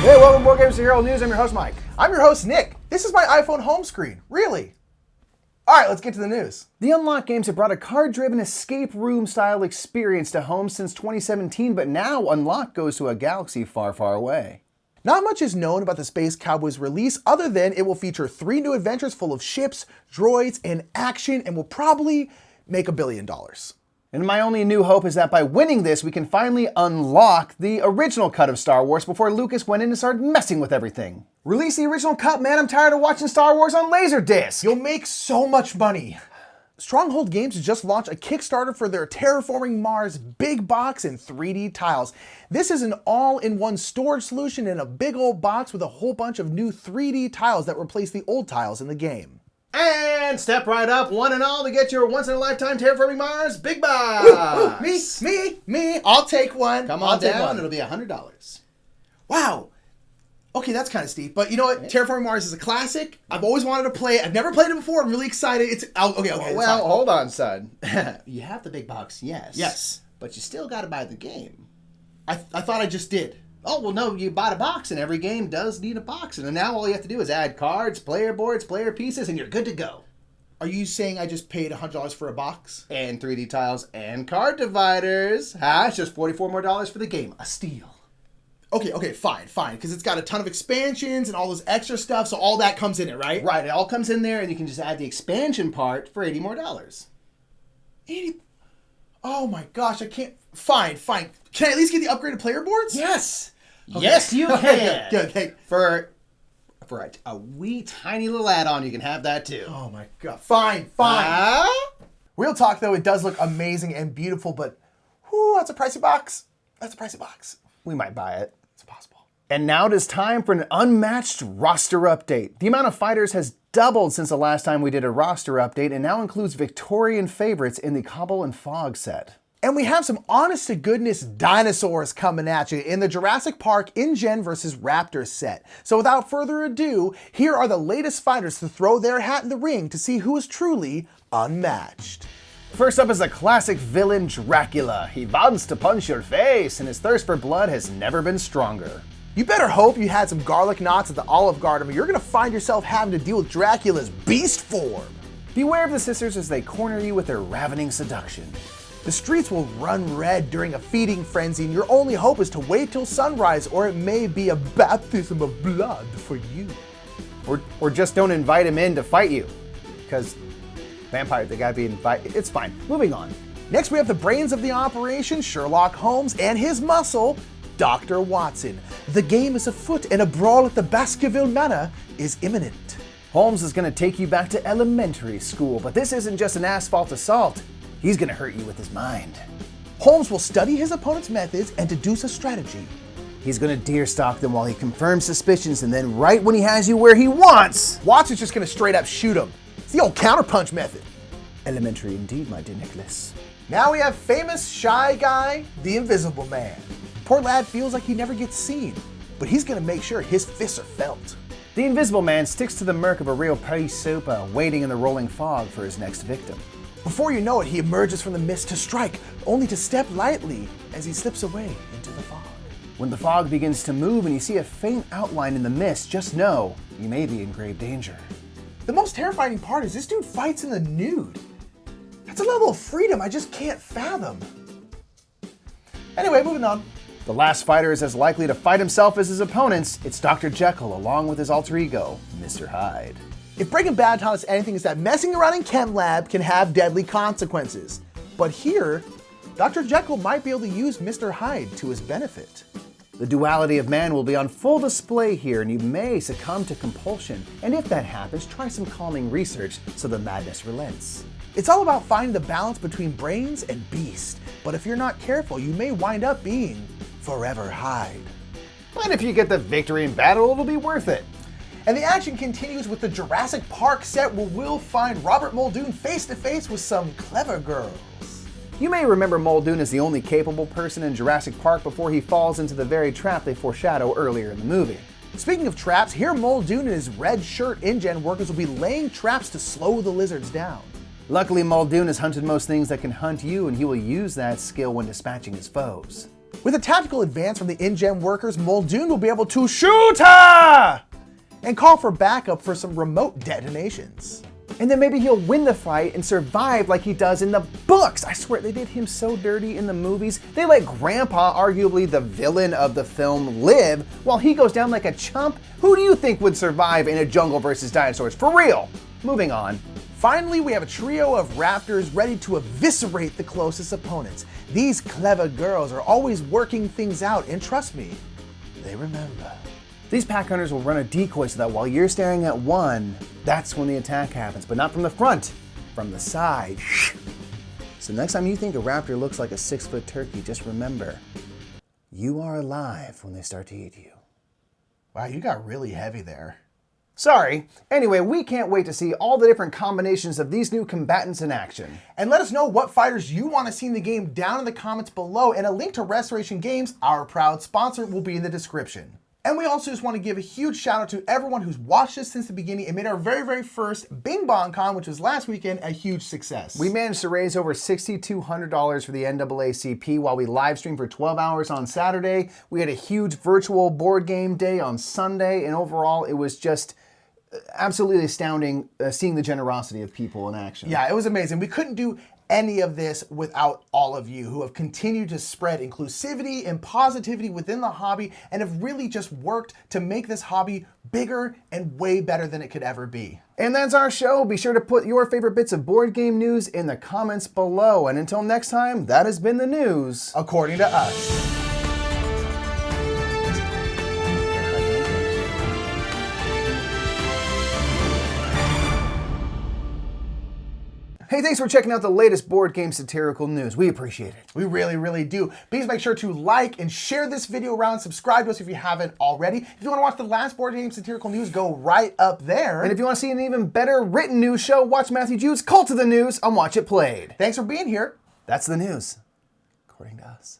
Hey, welcome to Board Games to Hero News. I'm your host, Mike. I'm your host, Nick. This is my iPhone home screen. Really? All right, let's get to the news. The Unlocked games have brought a card-driven escape room-style experience to homes since 2017, but now Unlocked goes to a galaxy far, far away. Not much is known about the Space Cowboys release other than it will feature 3 new adventures full of ships, droids, and action, and will probably make $1 billion. And my only new hope is that by winning this, we can finally unlock the original cut of Star Wars before Lucas went in and started messing with everything. Release the original cut, man. I'm tired of watching Star Wars on Laserdisc. You'll make so much money. Stronghold Games has just launched a Kickstarter for their Terraforming Mars Big Box and 3D tiles. This is an all-in-one storage solution in a big old box with a whole bunch of new 3D tiles that replace the old tiles in the game. And step right up, one and all, to get your once-in-a-lifetime Terraforming Mars Big Box. Me. I'll take one. Come on down, it'll be $100. Wow. Okay, that's kind of steep. But you know what? Terraforming Mars is a classic. I've always wanted to play it. I've never played it before. I'm really excited. Okay. Well, hold on, son. You have the big box, yes. Yes. But you still got to buy the game. I thought I just did. Oh, well, no, you bought a box, and every game does need a box. And now all you have to do is add cards, player boards, player pieces, and you're good to go. Are you saying I just paid $100 for a box? And 3D tiles and card dividers. It's just $44 more for the game. A steal. Okay, fine. Because it's got a ton of expansions and all this extra stuff, so all that comes in it, right? Right, it all comes in there, and you can just add the expansion part for $80 more. 80? Oh my gosh, I can't. Fine. Can I at least get the upgraded player boards? Yes. Okay. Yes, you can. Good. For a wee tiny little add-on, you can have that too. Oh my god. Fine. Real talk though, it does look amazing and beautiful, but that's a pricey box. We might buy it. It's possible. And now it is time for an Unmatched Roster update. The amount of fighters has doubled since the last time we did a roster update and now includes Victorian favorites in the Cobble and Fog set. And we have some honest-to-goodness dinosaurs coming at you in the Jurassic Park InGen vs. Raptors set. So without further ado, here are the latest fighters to throw their hat in the ring to see who is truly unmatched. First up is the classic villain Dracula. He wants to punch your face, and his thirst for blood has never been stronger. You better hope you had some garlic knots at the Olive Garden, or you're gonna find yourself having to deal with Dracula's beast form. Beware of the sisters as they corner you with their ravening seduction. The streets will run red during a feeding frenzy, and your only hope is to wait till sunrise, or it may be a baptism of blood for you. Or just don't invite him in to fight you, because vampires, they gotta be invited. It's fine. Moving on. Next, we have the brains of the operation, Sherlock Holmes, and his muscle, Dr. Watson. The game is afoot, and a brawl at the Baskerville Manor is imminent. Holmes is gonna take you back to elementary school, but this isn't just an asphalt assault. He's gonna hurt you with his mind. Holmes will study his opponent's methods and deduce a strategy. He's gonna deer stalk them while he confirms suspicions, and then right when he has you where he wants, Watson's just gonna straight up shoot him. It's the old counterpunch method. Elementary indeed, my dear Nicholas. Now we have famous Shyguy the Invisible Man. Poor lad feels like he never gets seen, but he's gonna make sure his fists are felt. The Invisible Man sticks to the murk of a real pea souper, waiting in the rolling fog for his next victim. Before you know it, he emerges from the mist to strike, only to step lightly as he slips away into the fog. When the fog begins to move and you see a faint outline in the mist, just know you may be in grave danger. The most terrifying part is this dude fights in the nude. That's a level of freedom I just can't fathom. Anyway, moving on. The last fighter is as likely to fight himself as his opponents. It's Dr. Jekyll along with his alter ego, Mr. Hyde. If Breaking Bad taught us anything, is that messing around in Chem Lab can have deadly consequences. But here, Dr. Jekyll might be able to use Mr. Hyde to his benefit. The duality of man will be on full display here, and you may succumb to compulsion. And if that happens, try some calming research so the madness relents. It's all about finding the balance between brains and beast. But if you're not careful, you may wind up being forever Hyde. But if you get the victory in battle, it'll be worth it. And the action continues with the Jurassic Park set, where we'll find Robert Muldoon face to face with some clever girls. You may remember Muldoon as the only capable person in Jurassic Park before he falls into the very trap they foreshadow earlier in the movie. Speaking of traps, here Muldoon and his red shirt InGen workers will be laying traps to slow the lizards down. Luckily, Muldoon has hunted most things that can hunt you, and he will use that skill when dispatching his foes. With a tactical advance from the InGen workers, Muldoon will be able to shoot her and call for backup for some remote detonations. And then maybe he'll win the fight and survive like he does in the books. I swear, they did him so dirty in the movies. They let Grandpa, arguably the villain of the film, live while he goes down like a chump. Who do you think would survive in a jungle versus dinosaurs? For real. Moving on. Finally, we have a trio of Raptors ready to eviscerate the closest opponents. These clever girls are always working things out, and trust me, they remember. These pack hunters will run a decoy so that while you're staring at one, that's when the attack happens, but not from the front, from the side. So next time you think a raptor looks like a 6-foot turkey, just remember, you are alive when they start to eat you. Wow, you got really heavy there. Sorry. Anyway, we can't wait to see all the different combinations of these new combatants in action. And let us know what fighters you want to see in the game down in the comments below, and a link to Restoration Games, our proud sponsor, will be in the description. And we also just want to give a huge shout out to everyone who's watched us since the beginning and made our very, very first Bing Bong Con, which was last weekend, a huge success. We managed to raise over $6,200 for the NAACP while we live streamed for 12 hours on Saturday. We had a huge virtual board game day on Sunday, and overall it was just absolutely astounding seeing the generosity of people in action. Yeah, it was amazing. We couldn't do any of this without all of you who have continued to spread inclusivity and positivity within the hobby and have really just worked to make this hobby bigger and way better than it could ever be. And that's our show. Be sure to put your favorite bits of board game news in the comments below. And until next time, that has been the news. According to us. Hey, thanks for checking out the latest board game satirical news. We appreciate it. We really, really do. Please make sure to like and share this video around. Subscribe to us if you haven't already. If you want to watch the last board game satirical news, go right up there. And if you want to see an even better written news show, watch Matthew Jude's Cult of the News on Watch It Played. Thanks for being here. That's the news, according to us.